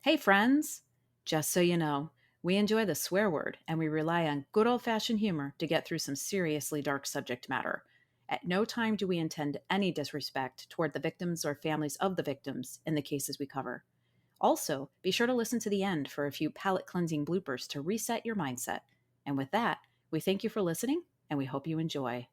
Hey, friends! Just so you know, we enjoy the swear word and we rely on good old fashioned humor to get through some seriously dark subject matter. At no time do we intend any disrespect toward the victims or families of the victims in the cases we cover. Also, be sure to listen to the end for a few palate cleansing bloopers to reset your mindset. And with that, we thank you for listening and we hope you enjoy.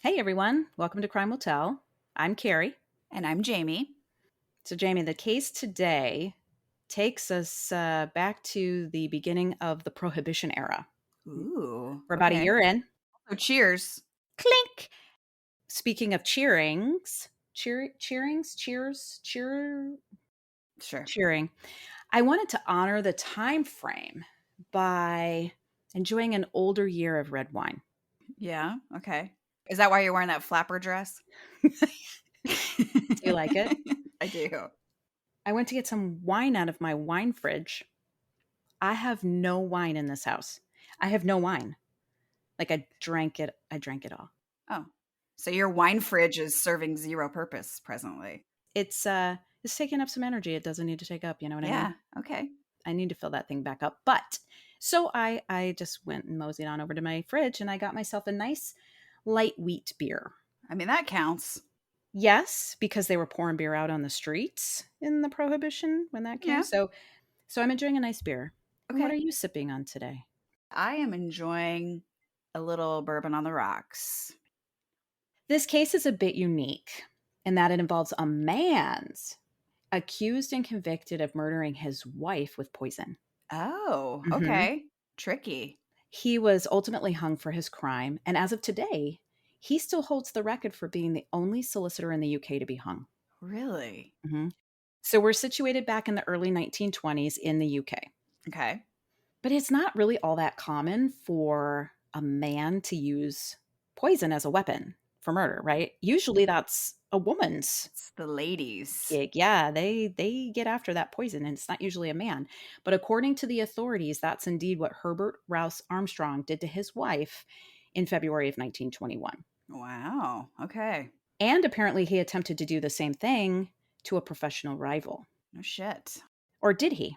Hey, everyone. Welcome to Crime Will Tell. I'm Carrie. And I'm Jamie. So, Jamie, the case today takes us back to the beginning of the Prohibition era. Ooh, We're about a okay. year in. So cheers. Clink! Speaking of cheerings, cheering. Sure. I wanted to honor the time frame by enjoying an older year of red wine. Yeah, okay. Is that why you're wearing that flapper dress? Do you like it? I do. I went to get some wine out of my wine fridge. I have no wine in this house. I have no wine. Like I drank it all. Oh. So your wine fridge is serving zero purpose presently. It's taking up some energy it doesn't need to take up, you know what I mean? Yeah, okay. I need to fill that thing back up. But so I just went and moseyed on over to my fridge and I got myself a nice light wheat beer. I mean, that counts. Yes, because they were pouring beer out on the streets in the Prohibition when that came. Yeah, So I'm enjoying a nice beer. And what are okay. you sipping on today? I am enjoying a little bourbon on the rocks. This case is a bit unique in that it involves a man's accused and convicted of murdering his wife with poison. Oh, Mhm. okay. Tricky. He was ultimately hung for his crime, and as of today, he still holds the record for being the only solicitor in the UK to be hung. Really? Mhm. So we're situated back in the early 1920s in the UK. Okay. But it's not really all that common for a man to use poison as a weapon for murder, right? Usually that's a woman's It's the ladies. gig. Yeah, they get after that poison and it's not usually a man. But according to the authorities, that's indeed what Herbert Rowse Armstrong did to his wife in February of 1921. Wow. Okay. And apparently he attempted to do the same thing to a professional rival. No shit. Or did he?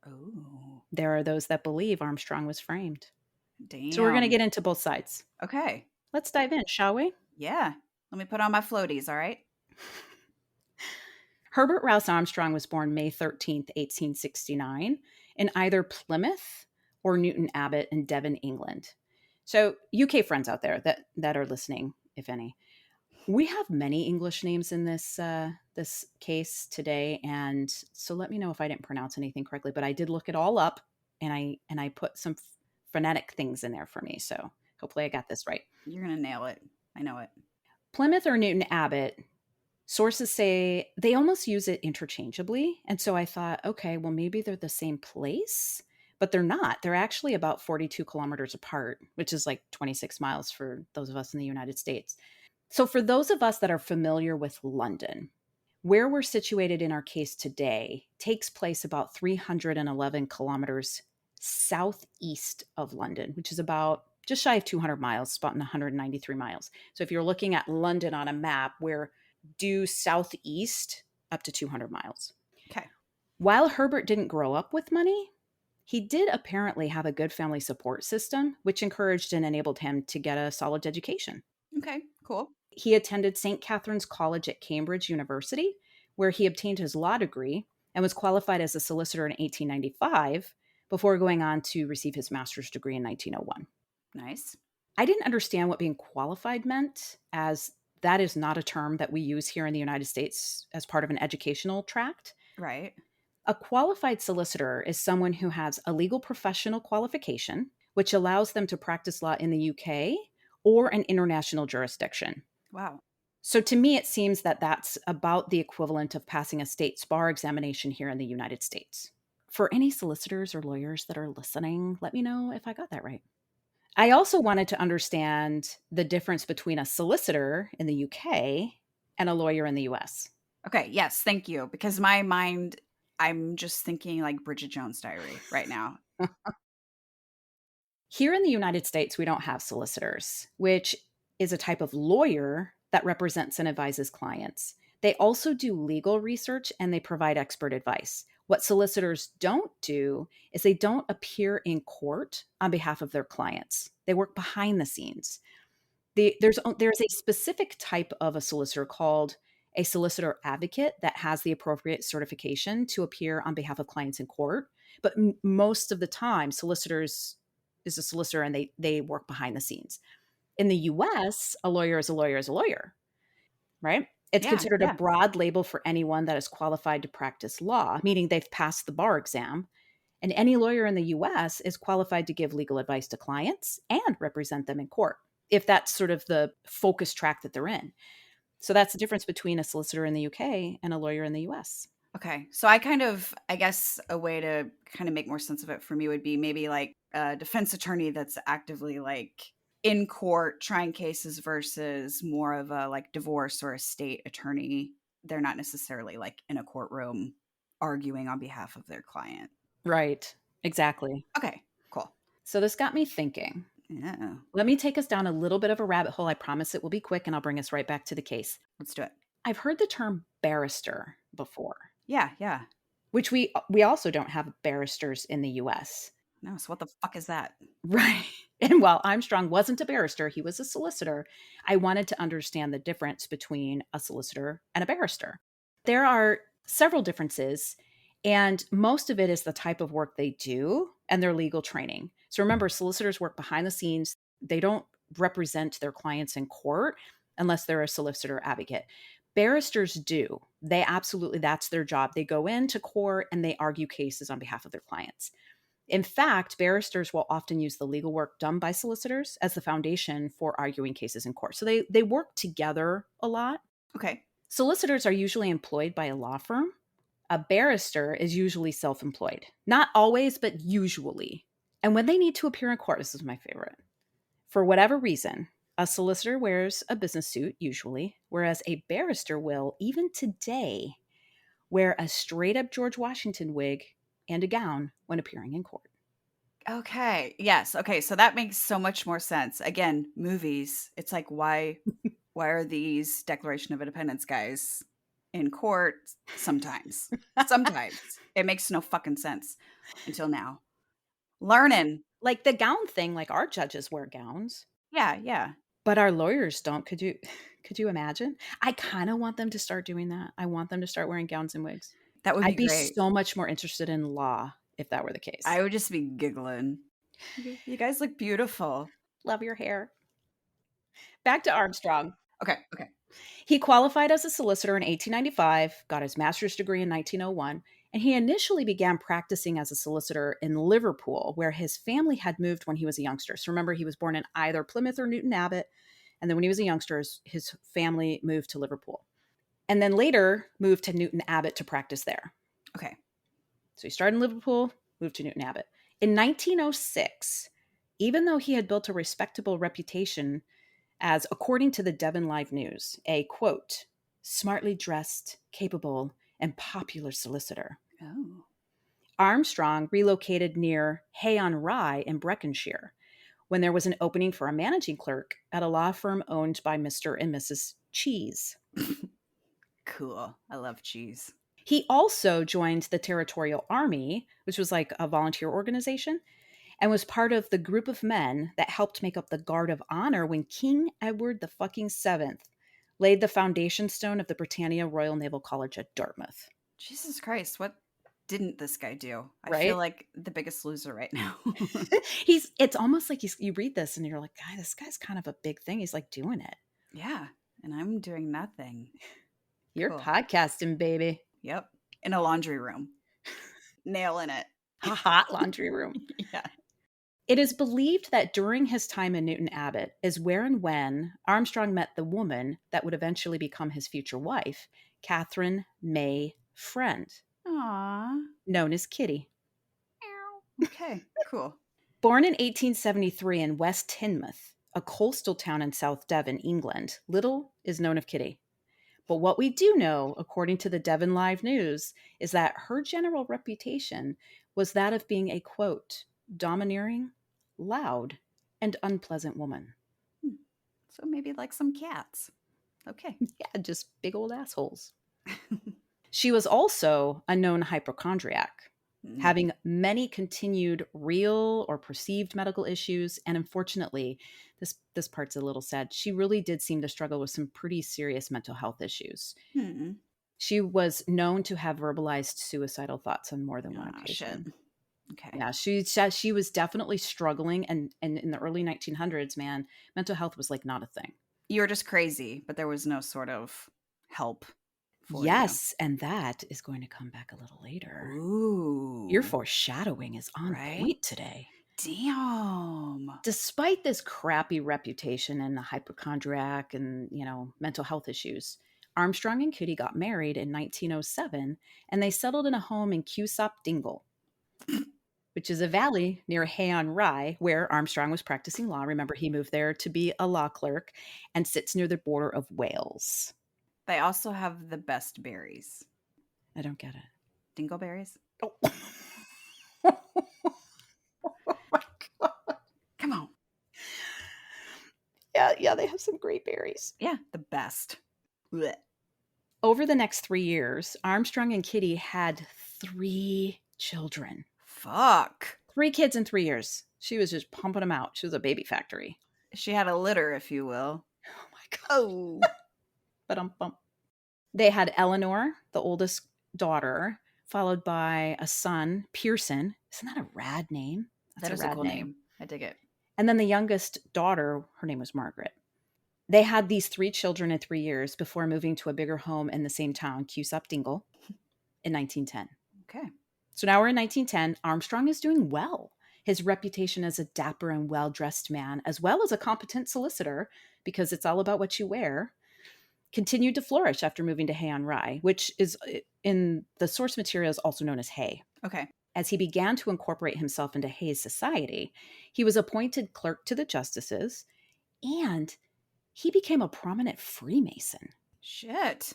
Oh, There are those that believe Armstrong was framed. So we're going to damn. get into both sides. Okay. Let's dive in, shall we? Yeah. Let me put on my floaties, all right? Herbert Rowse Armstrong was born May 13th, 1869, in either Plymouth or Newton Abbot in Devon, England. So, UK friends out there that are listening, if any, we have many English names in this case today, and so let me know if I didn't pronounce anything correctly. But I did look it all up, and I put some phonetic things in there for me. So hopefully I got this right. You're going to nail it. I know it. Plymouth or Newton Abbot, sources say they almost use it interchangeably. And so I thought, okay, well, maybe they're the same place, but they're not. They're actually about 42 kilometers apart, which is like 26 miles for those of us in the United States. So, for those of us that are familiar with London, where we're situated in our case today takes place about 311 kilometers southeast of London, which is about just shy of 200 miles, about 193 miles. So, if you're looking at London on a map, we're due southeast up to 200 miles. Okay. While Herbert didn't grow up with money, he did apparently have a good family support system, which encouraged and enabled him to get a solid education. Okay. Cool. He attended St. Catherine's College at Cambridge University, where he obtained his law degree and was qualified as a solicitor in 1895 before going on to receive his master's degree in 1901. Nice. I didn't understand what being qualified meant, as that is not a term that we use here in the United States as part of an educational tract. Right. A qualified solicitor is someone who has a legal professional qualification, which allows them to practice law in the UK or an international jurisdiction. Wow. So to me, it seems that that's about the equivalent of passing a state's bar examination here in the United States. For any solicitors or lawyers that are listening, let me know if I got that right. I also wanted to understand the difference between a solicitor in the UK and a lawyer in the US. Okay, yes, thank you. Because my mind, I'm just thinking like Bridget Jones' Diary right now. Here in the United States, we don't have solicitors, which is a type of lawyer that represents and advises clients. They also do legal research and they provide expert advice. What solicitors don't do is they don't appear in court on behalf of their clients. They work behind the scenes. There's a specific type of a solicitor called a solicitor advocate that has the appropriate certification to appear on behalf of clients in court. But most of the time, solicitors is a solicitor and they work behind the scenes. In the US, a lawyer is a lawyer is a lawyer, right? It's Yeah, considered a yeah. broad label for anyone that is qualified to practice law, meaning they've passed the bar exam. And any lawyer in the US is qualified to give legal advice to clients and represent them in court, if that's sort of the focus track that they're in. So that's the difference between a solicitor in the UK and a lawyer in the US. Okay. So I guess a way to kind of make more sense of it for me would be maybe like a defense attorney that's actively like in court trying cases versus more of a like divorce or estate attorney. They're not necessarily like in a courtroom arguing on behalf of their client. Right. Exactly. Okay, cool. So this got me thinking. Yeah, Let me take us down a little bit of a rabbit hole. I promise it will be quick and I'll bring us right back to the case. let's do it. I've heard the term barrister before, Yeah, yeah. which we also don't have barristers in the US. No, so what the fuck is that? Right. And while Armstrong wasn't a barrister, he was a solicitor. I wanted to understand the difference between a solicitor and a barrister. There are several differences, and most of it is the type of work they do and their legal training. So remember, solicitors work behind the scenes. They don't represent their clients in court unless they're a solicitor advocate. Barristers do. They absolutely, that's their job. They go into court and they argue cases on behalf of their clients. In fact, barristers will often use the legal work done by solicitors as the foundation for arguing cases in court. So they work together a lot. Okay. Solicitors are usually employed by a law firm. A barrister is usually self employed. Not always, but usually. And when they need to appear in court, this is my favorite. For whatever reason, a solicitor wears a business suit, usually, whereas a barrister will, even today, wear a straight up George Washington wig and a gown when appearing in court. Okay. Yes. Okay. So that makes so much more sense. Again, movies. It's like why are these Declaration of Independence guys in court sometimes? Sometimes. It makes no fucking sense until now. Learning. Like the gown thing, like our judges wear gowns, Yeah, yeah. but our lawyers don't. Could you imagine? I kind of want them to start doing that. I want them to start wearing gowns and wigs. That would be I'd be great. so much more interested in law if that were the case. I would just be giggling. You guys look beautiful. Love your hair. Back to Armstrong. Okay, okay. He qualified as a solicitor in 1895, got his master's degree in 1901, and he initially began practicing as a solicitor in Liverpool, where his family had moved when he was a youngster. So remember, he was born in either Plymouth or Newton Abbot. And then when he was a youngster, his family moved to Liverpool. And then later moved to Newton Abbot to practice there. Okay. So he started in Liverpool, moved to Newton Abbot. In 1906, even though he had built a respectable reputation as, according to the Devon Live News, a quote, smartly dressed, capable, and popular solicitor, Oh. Armstrong relocated near Hay-on-Rye in Breconshire when there was an opening for a managing clerk at a law firm owned by Mr. and Mrs. Cheese. Cool. I love cheese. He also joined the Territorial Army, which was like a volunteer organization, and was part of the group of men that helped make up the Guard of Honor when King Edward the fucking Seventh laid the foundation stone of the Britannia Royal Naval College at Dartmouth. Jesus Christ, what didn't this guy do? I Right? feel like the biggest loser right now. It's almost like you read this and you're like, God, this guy's kind of a big thing. He's like doing it. Yeah, and I'm doing nothing. You're Cool. podcasting, baby. Yep. In a laundry room. Nailing it. A hot laundry room. Yeah. It is believed that during his time in Newton Abbot is where and when Armstrong met the woman that would eventually become his future wife, Catherine May Friend, Aw. known as Kitty. Okay, cool. Born in 1873 in West Teignmouth, a coastal town in South Devon, England, little is known of Kitty. But what we do know, according to the Devon Live News, is that her general reputation was that of being a, quote, domineering, loud, and unpleasant woman. Hmm. So maybe like some cats. Okay. Yeah, just big old assholes. She was also a known hypochondriac, Mm. having many continued real or perceived medical issues. And unfortunately, this part's a little sad. She really did seem to struggle with some pretty serious mental health issues. Hmm. She was known to have verbalized suicidal thoughts on more than one Oh, shit. occasion. Okay. Yeah, she said she was definitely struggling. And in the early 1900s, man, mental health was like not a thing. You were just crazy, but there was no sort of help for you. Yes, and that is going to come back a little later. Your Ooh. foreshadowing is on Right? point today. Damn. Despite this crappy reputation and the hypochondriac and, mental health issues, Armstrong and Kitty got married in 1907 and they settled in a home in Cusop Dingle, which is a valley near Hay on Rye where Armstrong was practicing law. Remember, he moved there to be a law clerk and sits near the border of Wales. They also have the best berries. I don't get it. Dingleberries? Oh. Come on. Yeah, they have some great berries. Yeah, the best. Blech. Over the next 3 years, Armstrong and Kitty had 3 children. Fuck. 3 kids in 3 years. She was just pumping them out. She was a baby factory. She had a litter, if you will. Oh my God. Oh. Ba-dum-bum. They had Eleanor, the oldest daughter, followed by a son, Pearson. Isn't that a rad name? That is a cool name. I dig it. And then the youngest daughter, her name was Margaret. They had these 3 children in 3 years before moving to a bigger home in the same town, Cusop Dingle, in 1910. Okay. So now we're in 1910. Armstrong is doing well. His reputation as a dapper and well-dressed man, as well as a competent solicitor, because it's all about what you wear, continued to flourish after moving to Hay on Rye, which is in the source material is also known as Hay. Okay. As he began to incorporate himself into Hay's society, he was appointed clerk to the justices, and he became a prominent Freemason. Shit.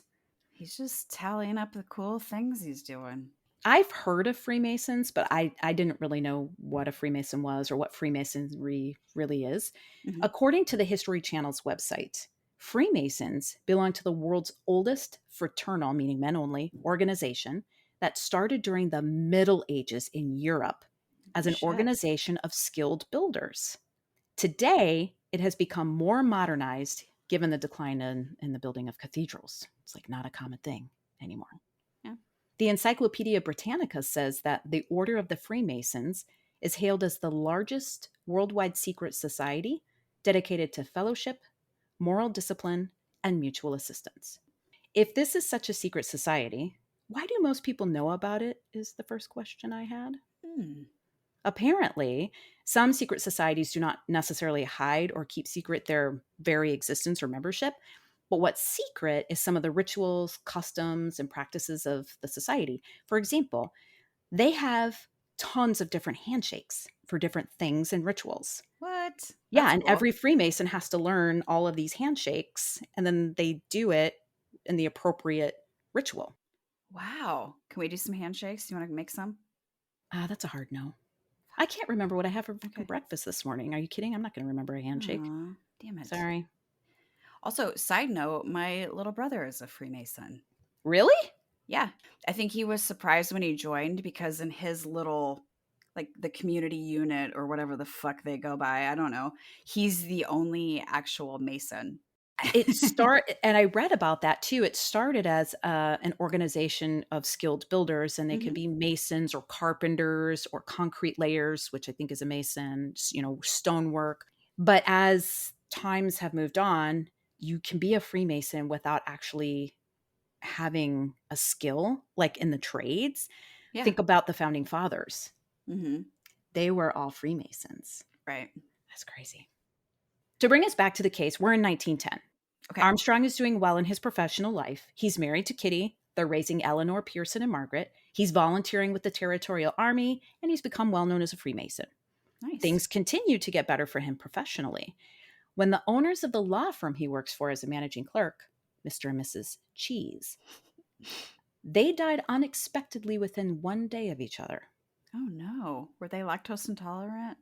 He's just tallying up the cool things he's doing. I've heard of Freemasons, but I didn't really know what a Freemason was or what Freemasonry really is. Mhm. According to the History Channel's website, Freemasons belong to the world's oldest fraternal, meaning men only, organization that started during the Middle Ages in Europe as an Shit. organization of skilled builders. Today, it has become more modernized given the decline in the building of cathedrals. It's like not a common thing anymore. Yeah. The Encyclopedia Britannica says that the Order of the Freemasons is hailed as the largest worldwide secret society dedicated to fellowship, moral discipline, and mutual assistance. If this is such a secret society, why do most people know about it? Is the first question I had. Apparently, some secret societies do not necessarily hide or keep secret their very existence or membership. But what's secret is some of the rituals, customs, and practices of the society. For example, they have tons of different handshakes for different things and rituals. What? Yeah, That's and cool. every Freemason has to learn all of these handshakes, and then they do it in the appropriate ritual. Wow. Can we do some handshakes? You want to make some? That's a hard no. I can't remember what I had for Okay. breakfast this morning. Are you kidding? I'm not going to remember a handshake. Aw, damn it. Sorry. Also, side note, my little brother is a Freemason. Really? Yeah. I think he was surprised when he joined because in his little, like the community unit or whatever the fuck they go by, I don't know, he's the only actual Mason. And I read about that too. It started as an organization of skilled builders, and they could be masons or carpenters or concrete layers, which I think is a mason, stonework. But as times have moved on, you can be a Freemason without actually having a skill, like in the trades. Yeah. Think about the founding fathers. Mm-hmm. They were all Freemasons. Right. That's crazy. To bring us back to the case, we're in 1910. Okay. Armstrong is doing well in his professional life. He's married to Kitty. They're raising Eleanor, Pearson, and Margaret. He's volunteering with the Territorial Army, and he's become well known as a Freemason. Nice. Things continue to get better for him professionally. When the owners of the law firm he works for as a managing clerk Mr. and Mrs. Cheese. They died unexpectedly within 1 day of each other. Oh no. Were they lactose intolerant?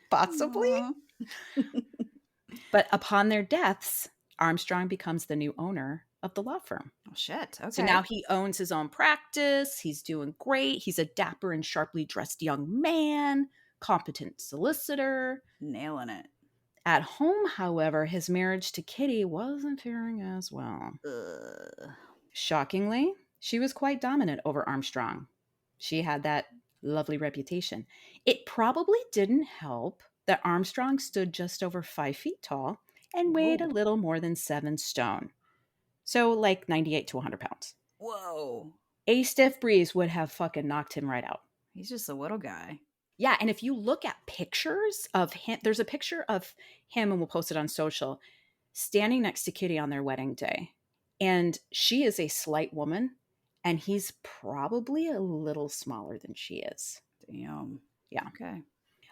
Possibly. Aw. But upon their deaths, Armstrong becomes the new owner of the law firm. Oh shit. So Okay. now he owns his own practice. He's doing great. He's a dapper and sharply dressed young man, competent solicitor. Nailing it. At home, however, his marriage to Kitty wasn't faring as well. Ugh. Shockingly, she was quite dominant over Armstrong. She had that lovely reputation. It probably didn't help that Armstrong stood just over 5 feet tall and weighed a Whoa. little more than 7 stone. So, like 98 to 100 pounds. Whoa. A stiff breeze would have fucking knocked him right out. He's just a little guy. Yeah, and if you look at pictures of him, there's a picture of him, and we'll post it on social, standing next to Kitty on their wedding day. And she is a slight woman, and he's probably a little smaller than she is. Damn. Yeah. Okay.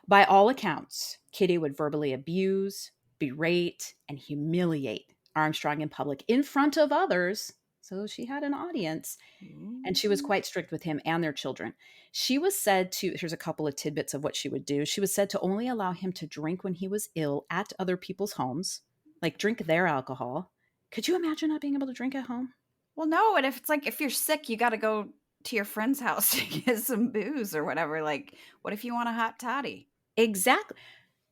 By all accounts, Kitty would verbally abuse, berate, and humiliate Armstrong in public in front of others. So she had an audience, and she was Ooh. quite strict with him and their children. She was said to, here's a couple of tidbits of what she would do. She was said to only allow him to drink when he was ill at other people's homes, like drink their alcohol. Could you imagine not being able to drink at home? Well, no, and if it's like if you're sick, you got to go to your friend's house to get some booze or whatever. Like, what if you want a hot toddy? Exactly.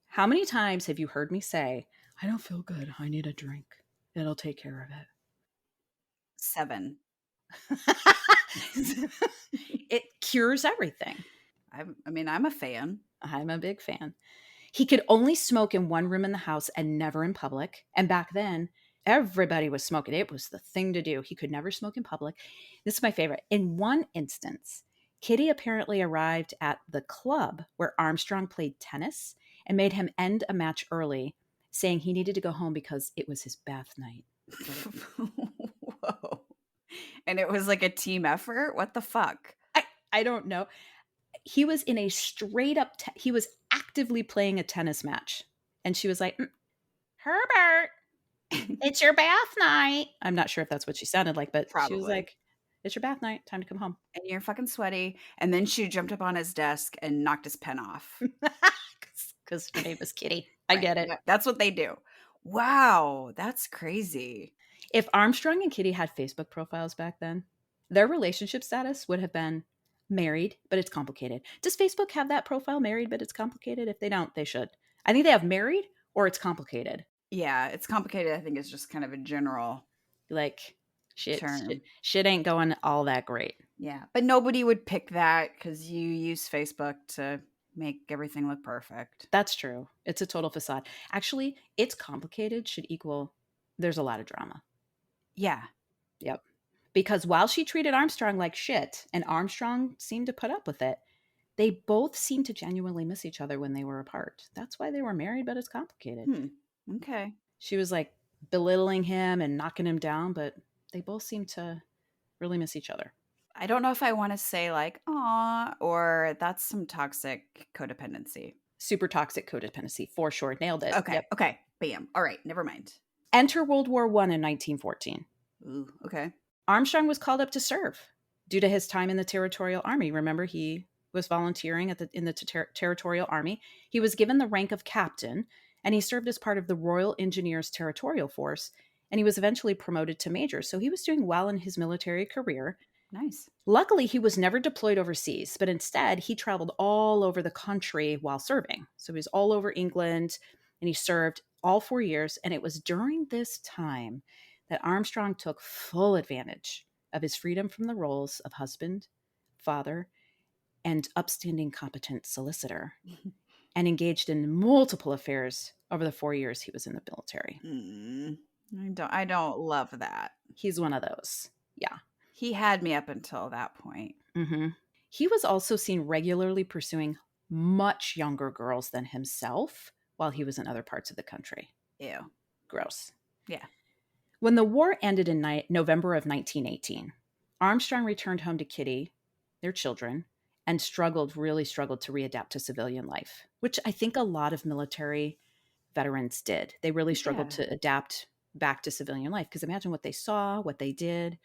How many times have you heard me say, I don't feel good. I need a drink. It'll take care of it. 7. It cures everything. I'm a fan. I'm a big fan. He could only smoke in one room in the house and never in public. And back then, everybody was smoking. It was the thing to do. He could never smoke in public. This is my favorite. In one instance, Kitty apparently arrived at the club where Armstrong played tennis and made him end a match early, saying he needed to go home because it was his bath night. Whoa. And it was like a team effort? What the fuck? I don't know. He was in a straight up, he was actively playing a tennis match. And she was like, Herbert, it's your bath night. I'm not sure if that's what she sounded like, but she was Probably. like, it's your bath night. Time to come home. And you're fucking sweaty. And then she jumped up on his desk and knocked his pen off. Because her name is Kitty. I Right. get it. Yeah, that's what they do. Wow. That's crazy. If Armstrong and Kitty had Facebook profiles back then, their relationship status would have been married, but it's complicated. Does Facebook have that profile, married, but it's complicated? If they don't, they should. I think they have married or it's complicated. Yeah, it's complicated. I think it's just kind of a general Like, shit term. ain't going all that great. Yeah, but nobody would pick that because you use Facebook to make everything look perfect. That's true. It's a total facade. Actually, it's complicated should equal there's a lot of drama. Yeah. Yep. Because while she treated Armstrong like shit, and Armstrong seemed to put up with it, they both seemed to genuinely miss each other when they were apart. That's why they were married, but it's complicated. Okay. She was like belittling him and knocking him down, but they both seemed to really miss each other. I don't know if I want to say like, aw, or that's some toxic codependency. Super toxic codependency, for sure. Nailed it. Okay. Yep. Okay. Bam. All right. Never mind. Enter World War I in 1914. Ooh. Okay. Armstrong was called up to serve due to his time in the Territorial Army. Remember, he was volunteering in the Territorial Army. He was given the rank of captain, and he served as part of the Royal Engineers Territorial Force, and he was eventually promoted to major. So he was doing well in his military career. Nice. Luckily, he was never deployed overseas, but instead he traveled all over the country while serving. So he was all over England, and he served all 4 years. And it was during this time that Armstrong took full advantage of his freedom from the roles of husband, father, and upstanding competent solicitor, and engaged in multiple affairs over the 4 years he was in the military. I don't love that. He's one of those. Yeah. He had me up until that point. Mm-hmm. He was also seen regularly pursuing much younger girls than himself while he was in other parts of the country. Ew. Gross. Yeah. When the war ended in November of 1918, Armstrong returned home to Kitty, their children, and really struggled to readapt to civilian life, which I think a lot of military veterans did. They really struggled Yeah. to adapt back to civilian life because imagine what they saw, what they did.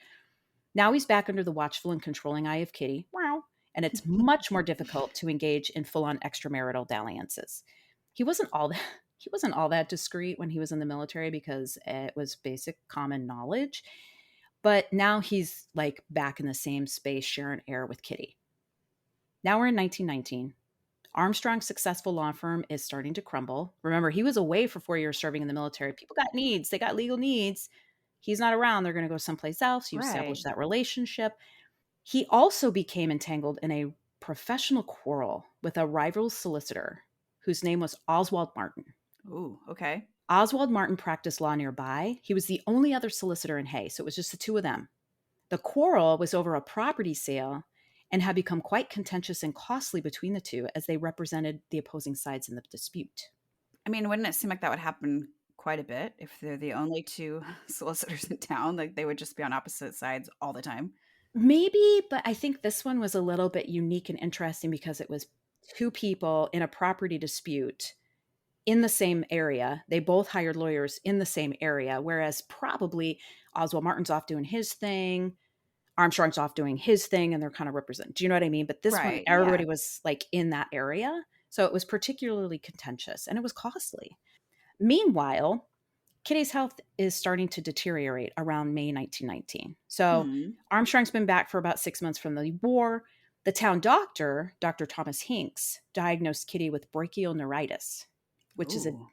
Now he's back under the watchful and controlling eye of Kitty. Wow. And it's much more difficult to engage in full-on extramarital dalliances. He wasn't all that he wasn't all that discreet when he was in the military because it was basic common knowledge. But now he's like back in the same space, sharing air with Kitty. Now we're in 1919. Armstrong's successful law firm is starting to crumble. Remember, he was away for 4 years serving in the military. People got needs, they got legal needs. He's not around. They're going to go someplace else. You establish Right. that relationship. He also became entangled in a professional quarrel with a rival solicitor whose name was Oswald Martin. Ooh, okay. Oswald Martin practiced law nearby. He was the only other solicitor in Hay, so it was just the two of them. The quarrel was over a property sale and had become quite contentious and costly between the two as they represented the opposing sides in the dispute. I mean, wouldn't it seem like that would happen quite a bit if they're the only two solicitors in town? Like they would just be on opposite sides all the time. Maybe, but I think this one was a little bit unique and interesting because it was two people in a property dispute in the same area. They both hired lawyers in the same area, whereas probably Oswald Martin's off doing his thing, Armstrong's off doing his thing, and they're kind of represent. Do you know what I mean? But this one, Right. Yeah. everybody was like in that area. So it was particularly contentious and it was costly. Meanwhile, Kitty's health is starting to deteriorate around May 1919. So Hmm. Armstrong's been back for about 6 months from the war. The town doctor, Dr. Thomas Hinks, diagnosed Kitty with brachial neuritis, which is a Ooh.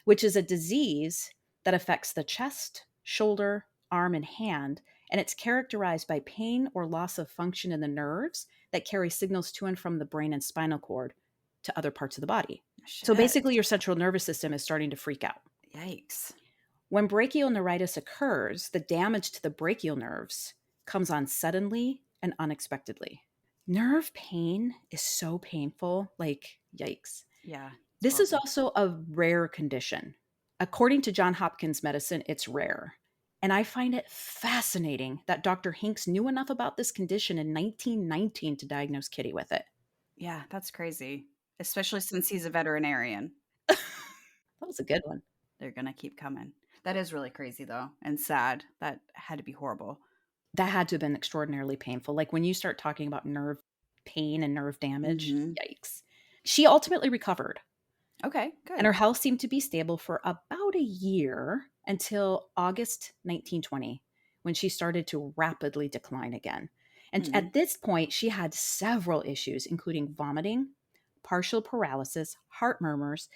which is a disease that affects the chest, shoulder, arm, and hand, and it's characterized by pain or loss of function in the nerves that carry signals to and from the brain and spinal cord to other parts of the body. So Shit. basically, your central nervous system is starting to freak out. Yikes. When brachial neuritis occurs, the damage to the brachial nerves comes on suddenly and unexpectedly. Nerve pain is so painful, like, yikes. Yeah. It's This is horrible. also a rare condition. According to Johns Hopkins Medicine, it's rare. And I find it fascinating that Dr. Hinks knew enough about this condition in 1919 to diagnose Kitty with it. Yeah, that's crazy. Especially since he's a veterinarian. That was a good one. They're gonna keep coming. That is really crazy though, and sad. That had to be horrible. That had to have been extraordinarily painful. Like when you start talking about nerve pain and nerve damage, Hmm. yikes. She ultimately recovered, Okay, and good. her health seemed to be stable for about a year until August 1920, when she started to rapidly decline again. And Hmm. at this point, she had several issues, including vomiting, partial paralysis, heart murmurs,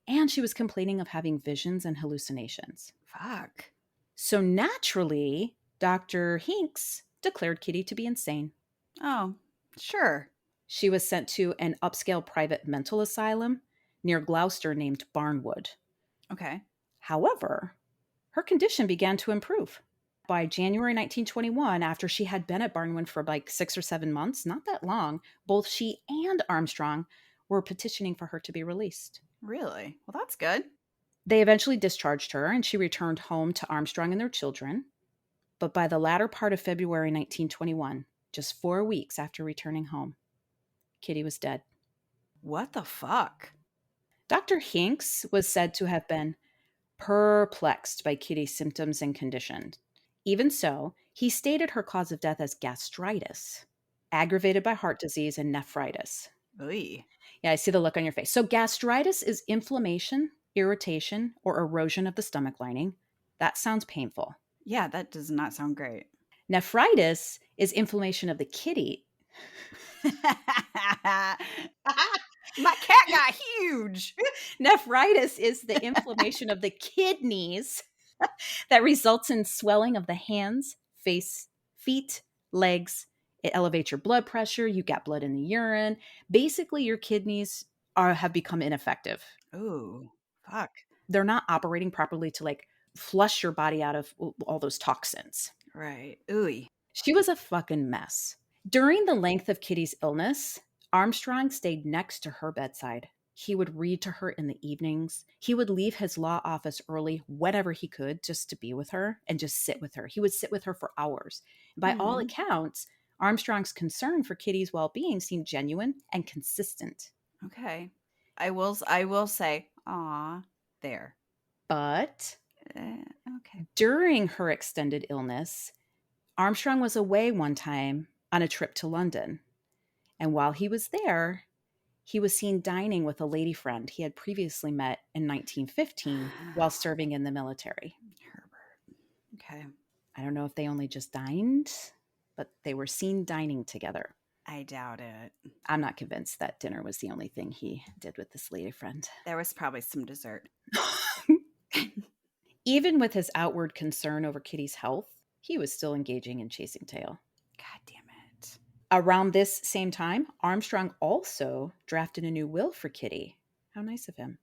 and she was complaining of having visions and hallucinations. Fuck. So naturally, Dr. Hinks declared Kitty to be insane. Oh, sure. She was sent to an upscale private mental asylum near Gloucester named Barnwood. Okay. However, her condition began to improve. By January 1921, after she had been at Barnwood for like 6 or 7 months, not that long, both she and Armstrong were petitioning for her to be released. Really? Well, that's good. They eventually discharged her and she returned home to Armstrong and their children. But by the latter part of February 1921, just 4 weeks after returning home, Kitty was dead. What the fuck? Dr. Hinks was said to have been perplexed by Kitty's symptoms and condition. Even so, he stated her cause of death as gastritis, aggravated by heart disease and nephritis. Oy. Yeah, I see the look on your face. So, gastritis is inflammation, irritation, or erosion of the stomach lining. That sounds painful. Yeah, that does not sound great. Nephritis is inflammation of the kidney. My cat got huge. Nephritis is the inflammation of the kidneys that results in swelling of the hands, face, feet, legs. It elevates your blood pressure. You get blood in the urine. Basically, your kidneys have become ineffective. Ooh, fuck. They're not operating properly to like flush your body out of all those toxins. Right. Ooey. She was a fucking mess. During the length of Kitty's illness, Armstrong stayed next to her bedside. He would read to her in the evenings. He would leave his law office early whenever he could just to be with her and just sit with her. He would sit with her for hours. By all Hmm. accounts, Armstrong's concern for Kitty's well-being seemed genuine and consistent. Okay. I will say, aw. there. But Uh, okay. during her extended illness, Armstrong was away one time on a trip to London. And while he was there, he was seen dining with a lady friend he had previously met in 1915 while serving in the military. Herbert. Okay. I don't know if they only just dined, but they were seen dining together. I doubt it. I'm not convinced that dinner was the only thing he did with this lady friend. There was probably some dessert. Even with his outward concern over Kitty's health, he was still engaging in chasing tail. God damn it. Around this same time, Armstrong also drafted a new will for Kitty. How nice of him.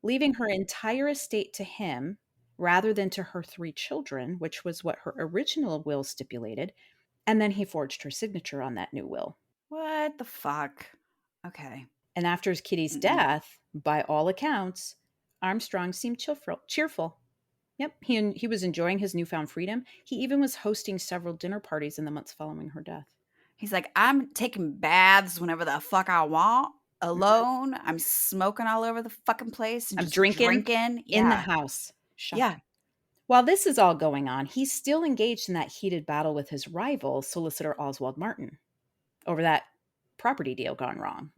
Leaving her entire estate to him rather than to her 3 children, which was what her original will stipulated. And then he forged her signature on that new will. What the fuck? Okay. And after Kitty's death, by all accounts, Armstrong seemed cheerful. Yep, he was enjoying his newfound freedom. He even was hosting several dinner parties in the months following her death. He's like, I'm taking baths whenever the fuck I want, alone. I'm smoking all over the fucking place and I'm just drinking drinking. in the Yeah. house. Shocking. Yeah. While this is all going on, he's still engaged in that heated battle with his rival, solicitor Oswald Martin, over that property deal gone wrong.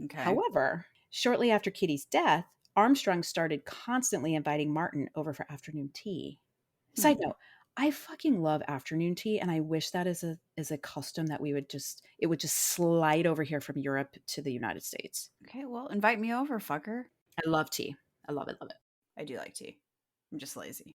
Okay. However, shortly after Kitty's death, Armstrong started constantly inviting Martin over for afternoon tea. Side note, I fucking love afternoon tea, and I wish that is a custom that it would just slide over here from Europe to the United States. Okay, well, invite me over, fucker. I love tea. I love it, love it. I do like tea. I'm just lazy.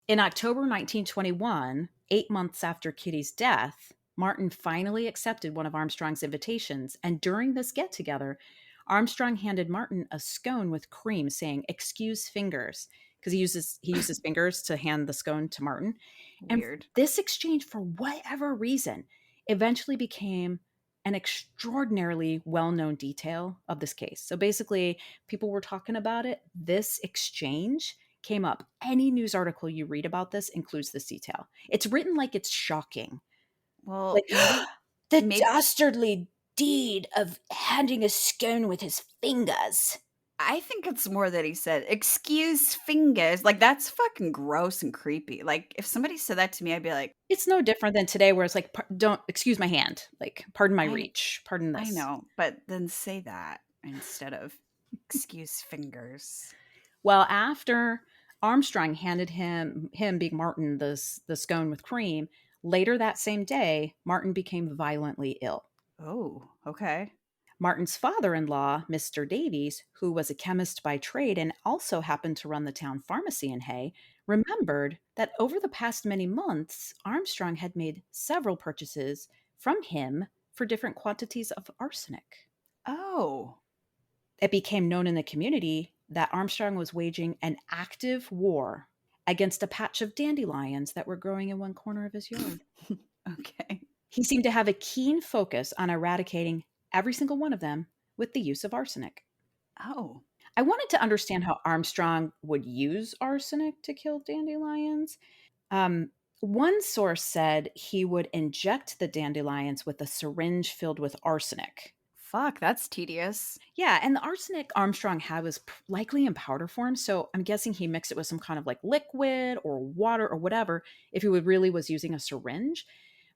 In October 1921, 8 months after Kitty's death, Martin finally accepted one of Armstrong's invitations, and during this get-together, Armstrong handed Martin a scone with cream, saying, "Excuse fingers," because he uses fingers to hand the scone to Martin. Weird. And this exchange, for whatever reason, eventually became an extraordinarily well-known detail of this case. So basically, people were talking about it. This exchange came up. Any news article you read about this includes this detail. It's written like it's shocking. Well, Like, the maybe dastardly deed of handing a scone with his fingers. I think it's more that he said, "Excuse fingers." Like, that's fucking gross and creepy. Like, if somebody said that to me, I'd be like, It's no different than today where it's like, don't excuse my hand. Like, pardon my I reach. Pardon this. I know, but then say that instead of "Excuse fingers." Well, after Armstrong handed him being Martin, the scone with cream, later that same day, Martin became violently ill. Oh, okay. Martin's father-in-law, Mr. Davies, who was a chemist by trade and also happened to run the town pharmacy in Hay, remembered that over the past many months, Armstrong had made several purchases from him for different quantities of arsenic. Oh. It became known in the community that Armstrong was waging an active war against a patch of dandelions that were growing in one corner of his yard. Okay. He seemed to have a keen focus on eradicating every single one of them with the use of arsenic. Oh. I wanted to understand how Armstrong would use arsenic to kill dandelions. One source said he would inject the dandelions with a syringe filled with arsenic. Fuck, that's tedious. Yeah, and the arsenic Armstrong had was likely in powder form, so I'm guessing he mixed it with some kind of like liquid or water or whatever if he really was using a syringe.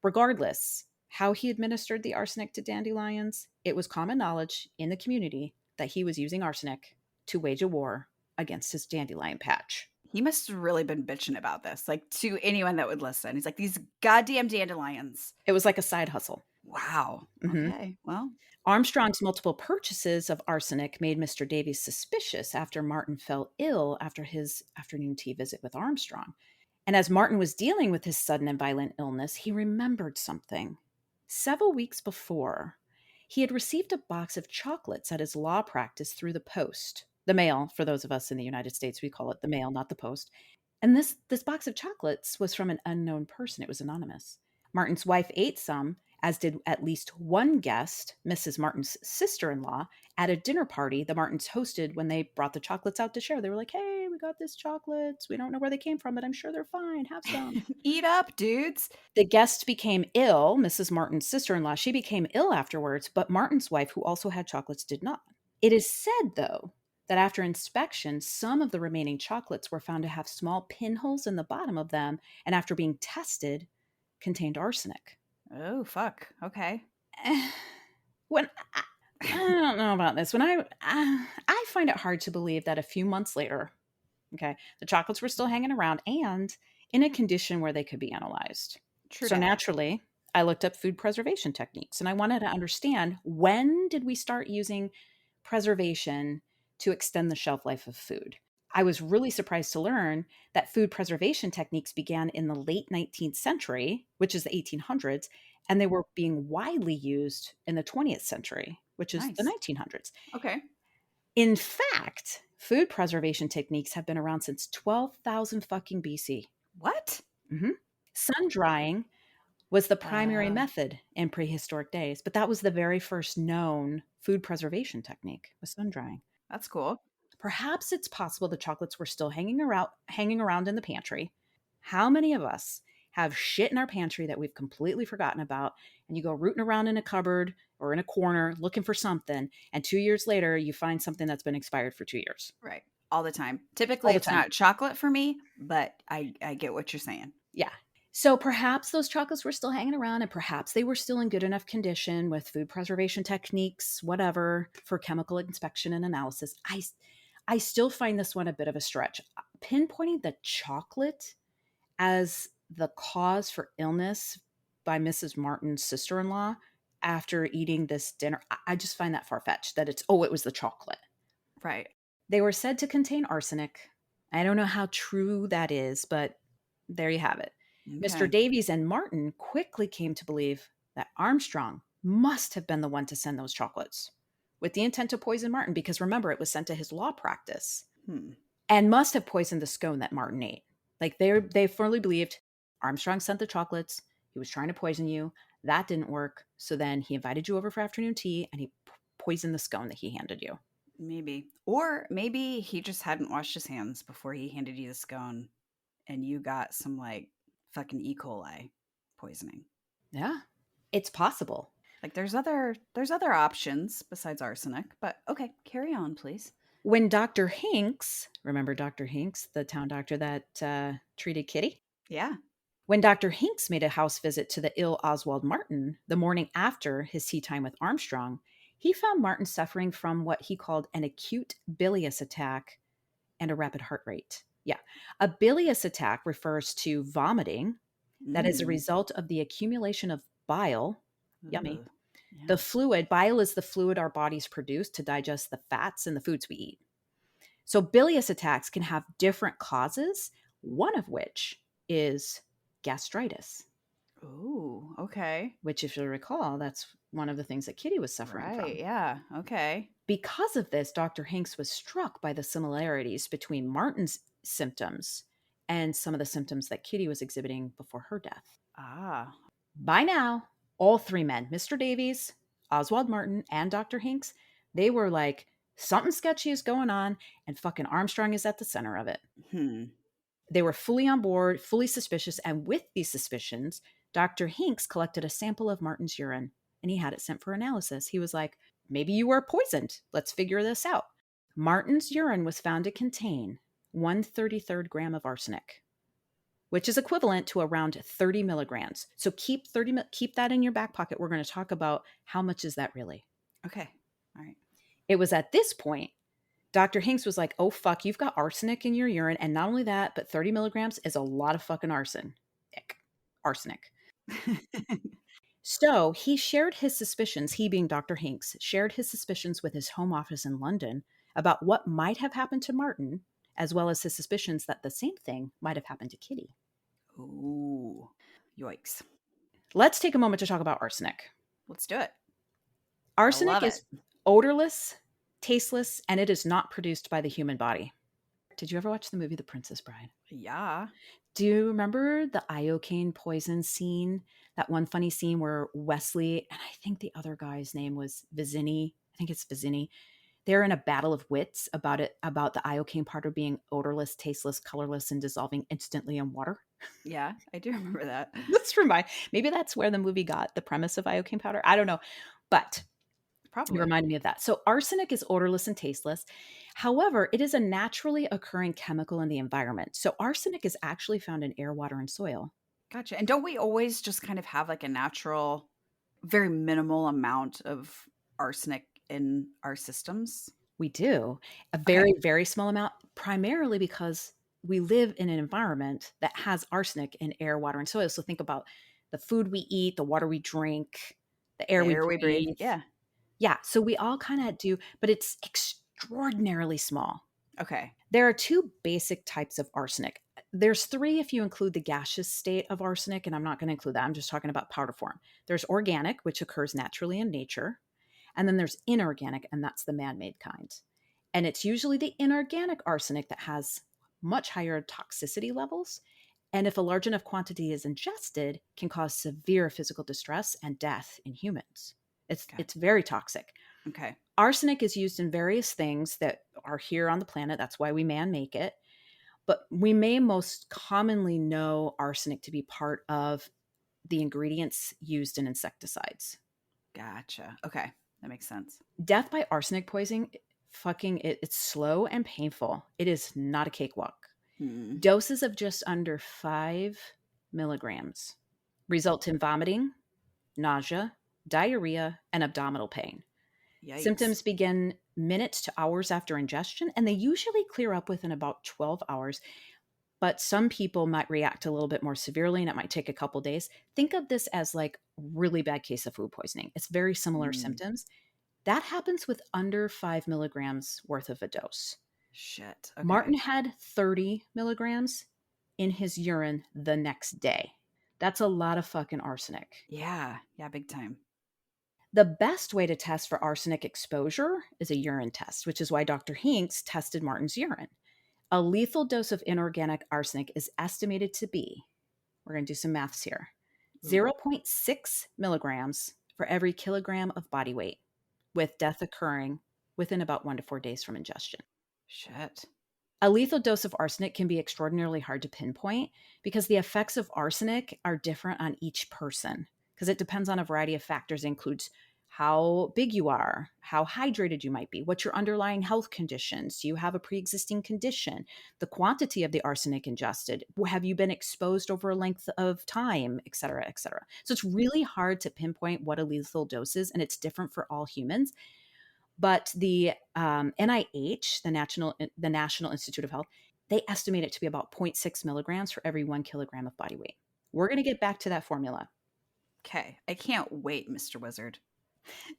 Regardless, how he administered the arsenic to dandelions, it was common knowledge in the community that he was using arsenic to wage a war against his dandelion patch. He must have really been bitching about this, like, to anyone that would listen. He's like, "These goddamn dandelions." It was like a side hustle. Wow. Mhm. Okay. Well, Armstrong's multiple purchases of arsenic made Mr. Davies suspicious after Martin fell ill after his afternoon tea visit with Armstrong. And as Martin was dealing with his sudden and violent illness, he remembered something. Several weeks before, he had received a box of chocolates at his law practice through the post. The mail, for those of us in the United States, we call it the mail, not the post. And this box of chocolates was from an unknown person. It was anonymous. Martin's wife ate some, as did at least one guest, Mrs. Martin's sister-in-law, at a dinner party the Martins hosted when they brought the chocolates out to share. They were like, "Hey, we got these chocolates. We don't know where they came from, but I'm sure they're fine. Have some." eat up, dudes. The guest became ill. Mrs. Martin's sister-in-law, she became ill afterwards, but Martin's wife, who also had chocolates, did not. It is said, though, that after inspection, some of the remaining chocolates were found to have small pinholes in the bottom of them, and after being tested, contained arsenic. Oh, fuck. Okay. Eh, When I don't know about this. I find it hard to believe that a few months later, okay, the chocolates were still hanging around and in a condition where they could be analyzed. True So dat. naturally, I looked up food preservation techniques and I wanted to understand, when did we start using preservation to extend the shelf life of food? I was really surprised to learn that food preservation techniques began in the late 19th century, which is the 1800s, and they were being widely used in the 20th century, which is the Nice. 1900s. Okay. In fact, food preservation techniques have been around since 12,000 fucking BC. What? Mhm. Sun drying was the primary Uh, method in prehistoric days, but that was the very first known food preservation technique, was sun drying. that's cool. Perhaps it's possible the chocolates were still hanging around in the pantry. How many of us have shit in our pantry that we've completely forgotten about, and you go rooting around in a cupboard or in a corner looking for something, and 2 years later you find something that's been expired for 2 years? Right. All the time. All Typically, the it's time. not chocolate for me, but I get what you're saying. Yeah. So perhaps those chocolates were still hanging around and perhaps they were still in good enough condition with food preservation techniques, whatever, for chemical inspection and analysis. I still find this one a bit of a stretch. Pinpointing the chocolate as the cause for illness by Mrs. Martin's sister-in-law after eating this dinner, I just find that far-fetched that it's, oh, it was the chocolate. Right. They were said to contain arsenic. I don't know how true that is, but there you have it. Mr. Okay. Davies and Martin quickly came to believe that Armstrong must have been the one to send those chocolates with the intent to poison Martin, because remember, it was sent to his law practice, Hmm. and must have poisoned the scone that Martin ate. Like they fully believed Armstrong sent the chocolates. He was trying to poison you. That didn't work. So then he invited you over for afternoon tea and he poisoned the scone that he handed you. Maybe. Or maybe he just hadn't washed his hands before he handed you the scone and you got some like fucking E. coli poisoning. Yeah, it's possible. Like there's other options besides arsenic, but okay, carry on, please. When Dr. Hinks, remember Dr. Hinks, the town doctor that treated Kitty? Yeah. When Dr. Hinks made a house visit to the ill Oswald Martin the morning after his tea time with Armstrong, he found Martin suffering from what he called an acute bilious attack and a rapid heart rate. Yeah. A bilious attack refers to vomiting that is a Mm. result of the accumulation of bile. Yummy. Ooh. Yeah. The fluid, bile is the fluid our bodies produce to digest the fats in the foods we eat. So bilious attacks can have different causes, one of which is gastritis, Ooh, okay. which, if you recall, that's one of the things that Kitty was suffering Right. from. Yeah. Okay. Because of this, Dr. Hanks was struck by the similarities between Martin's symptoms and some of the symptoms that Kitty was exhibiting before her death. Ah. By now, all three men, Mr. Davies, Oswald Martin, and Dr. Hinks, they were like, something sketchy is going on, and fucking Armstrong is at the center of it. Hmm. They were fully on board, fully suspicious, and with these suspicions, Dr. Hinks collected a sample of Martin's urine and he had it sent for analysis. He was like, maybe you were poisoned. Let's figure this out. Martin's urine was found to contain 1/33rd gram of arsenic, which is equivalent to around 30 milligrams. So keep that in your back pocket. We're going to talk about how much is that really. Okay. All right. It was at this point Dr. Hinks was like, oh, fuck, you've got arsenic in your urine. And not only that, but 30 milligrams is a lot of fucking arsenic. So he shared his suspicions, he being Dr. Hinks, shared his suspicions with his home office in London about what might have happened to Martin, as well as his suspicions that the same thing might have happened to Kitty. Ooh. Yikes. Let's take a moment to talk about arsenic. Let's do it. I Arsenic love it. is odorless, tasteless, and it is not produced by the human body. Did you ever watch the movie The Princess Bride? Yeah. Do you remember the iocane poison scene? That one funny scene where Wesley, and I think the other guy's name was Vizzini. I think it's Vizzini. They're in a battle of wits about the iocane powder being odorless, tasteless, colorless, and dissolving instantly in water. Yeah. I do remember that. Maybe that's where the movie got the premise of iocane powder. I don't know. But You Probably. reminded me of that. So, arsenic is odorless and tasteless. However, it is a naturally occurring chemical in the environment. So, arsenic is actually found in air, water, and soil. Gotcha. And don't we always just kind of have like a natural, very minimal amount of arsenic in our systems? We do a Okay. very, very small amount, primarily because we live in an environment that has arsenic in air, water, and soil. So, think about the food we eat, the water we drink, the air The we air we breathe. breathe. Yeah. Yeah. So, we all kind of do, but it's extraordinarily small. Okay. There are two basic types of arsenic. There's three if you include the gaseous state of arsenic, and I'm not going to include that. I'm just talking about powder form. There's organic, which occurs naturally in nature, and then there's inorganic, and that's the man made kind. And it's usually the inorganic arsenic that has much higher toxicity levels. And if a large enough quantity is ingested, can cause severe physical distress and death in humans. God. It's very toxic. Okay. Arsenic is used in various things that are here on the planet. That's why we man make it. But we may most commonly know arsenic to be part of the ingredients used in insecticides. Gotcha. Okay. That makes sense. Death by arsenic poisoning, it's slow and painful. It is not a cakewalk. Hmm. Doses of just under 5 milligrams result in vomiting, nausea, diarrhea, and abdominal pain. Yikes. Symptoms begin minutes to hours after ingestion, and they usually clear up within about 12 hours. But some people might react a little bit more severely, and it might take a couple days. Think of this as like really bad case of food poisoning. It's very similar Mm. symptoms. That happens with under 5 milligrams worth of a dose. Shit. Martin Okay. had 30 milligrams in his urine the next day. That's a lot of fucking arsenic. Yeah. Yeah. Big time. The best way to test for arsenic exposure is a urine test, which is why Dr. Hinks tested Martin's urine. A lethal dose of inorganic arsenic is estimated to be, we're going to do some maths here, Ooh. zero point 0.6 milligrams for every kilogram of body weight, with death occurring within about 1 to 4 days from ingestion. Shit. A lethal dose of arsenic can be extraordinarily hard to pinpoint because the effects of arsenic are different on each person because it depends on a variety of factors. It includes how big you are, how hydrated you might be, what's your underlying health conditions, do you have a pre-existing condition, the quantity of the arsenic ingested, have you been exposed over a length of time, et cetera, et cetera. So it's really hard to pinpoint what a lethal dose is, and it's different for all humans. But the NIH, the National Institute of Health, they estimate it to be about 0.6 milligrams for every 1 kilogram of body weight. We're going to get back to that formula. Okay. I can't wait, Mr. Wizard.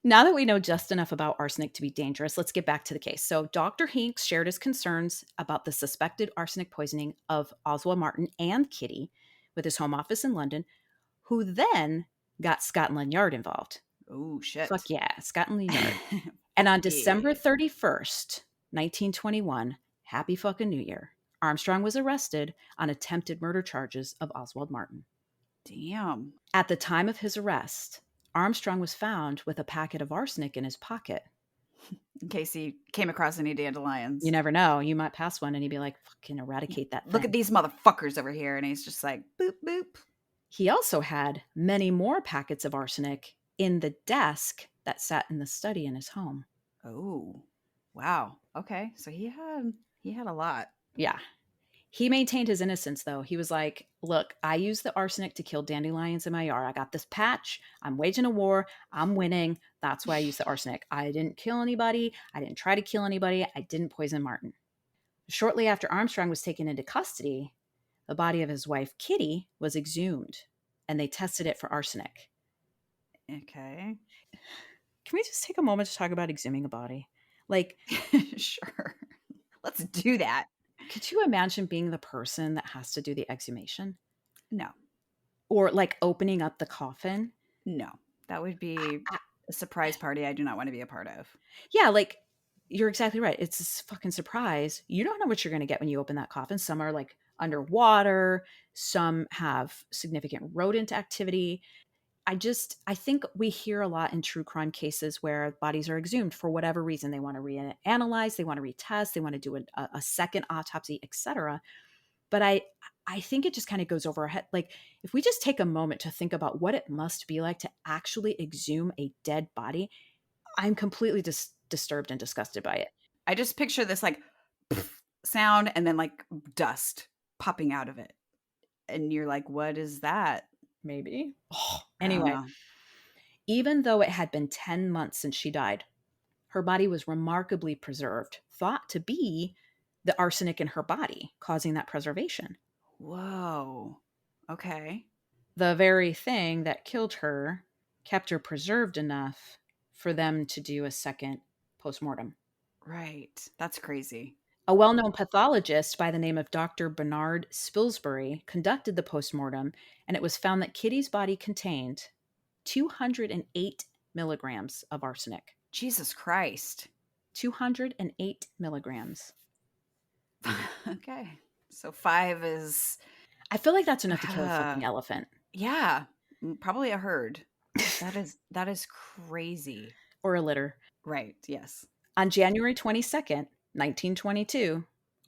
Now that we know just enough about arsenic to be dangerous, let's get back to the case. So, Dr. Hinks shared his concerns about the suspected arsenic poisoning of Oswald Martin and Kitty with his home office in London, who then got Scotland Yard involved. Oh, Fuck shit. yeah, Scotland Yard. And Fuck on yeah. December 31st, 1921, happy fucking New Year, Armstrong was arrested on attempted murder charges of Oswald Martin. Damn. At the time of his arrest, Armstrong was found with a packet of arsenic in his pocket. In case he came across any You dandelions. never know. You might pass one and he'd be like, fucking Yeah. eradicate that Look at thing. these motherfuckers over here. And he's just like, boop, boop. He also had many more packets of arsenic in the desk that sat in the study in his home. Oh, wow. Okay. So he had a lot. Yeah. He maintained his innocence, though. He was like, look, I used the arsenic to kill dandelions in my yard. I got this patch. I'm waging a war. I'm winning. That's why I used the arsenic. I didn't kill anybody. I didn't try to kill anybody. I didn't poison Martin. Shortly after Armstrong was taken into custody, the body of his wife, Kitty, was exhumed, and they tested it for arsenic. Okay. Can we just take a moment to talk about exhuming a body? Like, Sure. Let's do that. could you imagine being the person that has to do the exhumation? No, Or like opening up the coffin? no. That would be a surprise party I do not want to be a part of. Yeah, like you're exactly right. It's a fucking surprise. You don't know what you're going to get when you open that coffin. Some are like underwater, some have significant rodent activity. I think we hear a lot in true crime cases where bodies are exhumed for whatever reason. They want to reanalyze, they want to retest, they want to do a second autopsy, etc. But I think it just kind of goes over our head. Like if we just take a moment to think about what it must be like to actually exhume a dead body, I'm completely disturbed and disgusted by it. I just picture this like sound and then like dust popping out of it. And you're like, what is that? Maybe. I don't Anyway, know. even though it had been 10 months since she died, her body was remarkably preserved, thought to be the arsenic in her body causing that preservation. Whoa. Okay. The very thing that killed her kept her preserved enough for them to do a second postmortem. Right. That's crazy. A well known pathologist by the name of Dr. Bernard Spilsbury conducted the postmortem, and it was found that Kitty's body contained 208 milligrams of arsenic. Jesus Christ. 208 milligrams. Okay. So 5 is I feel like that's enough to kill a fucking elephant. yeah, probably a herd. That is crazy. Or a litter. Right. Yes. On January 22nd, 1922,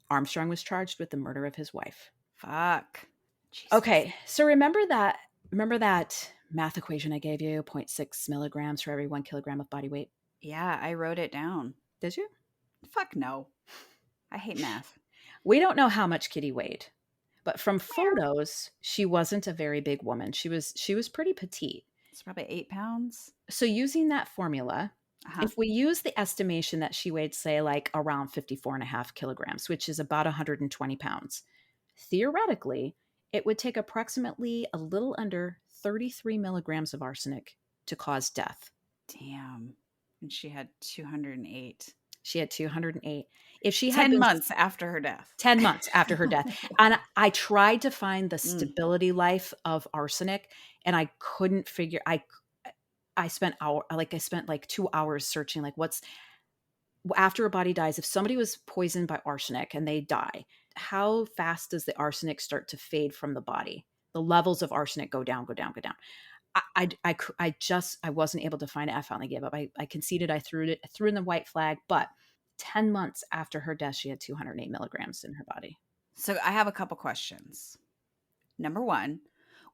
Armstrong was charged with the murder of his wife. Fuck. Jesus. Okay, so remember that math equation I gave you, zero point 0.6 milligrams for every 1 kilogram of body weight? Yeah, I wrote it down. Did you? Fuck no. I hate math. We don't know how much Kitty weighed, but from photos, she wasn't a very big woman. She was pretty petite. It's probably 8 pounds. So using that formula, Uh-huh. if we use the estimation that she weighed, say, like around 54 and a half kilograms, which is about 120 pounds, theoretically, it would take approximately a little under 33 milligrams of arsenic to cause death. Damn. And she had 208. She had 208. If she had 10 been months after her death. 10 months after her death. And I tried to find the Mm. stability life of arsenic, and I couldn't figure. I spent like 2 hours searching, like, what's after a body dies, if somebody was poisoned by arsenic and they die, how fast does the arsenic start to fade from the body? The levels of arsenic go down, go down, go down. I wasn't able to find it. I finally gave up. I conceded. I threw in the white flag. But 10 months after her death, she had 208 milligrams in her body. So I have a couple questions. Number one,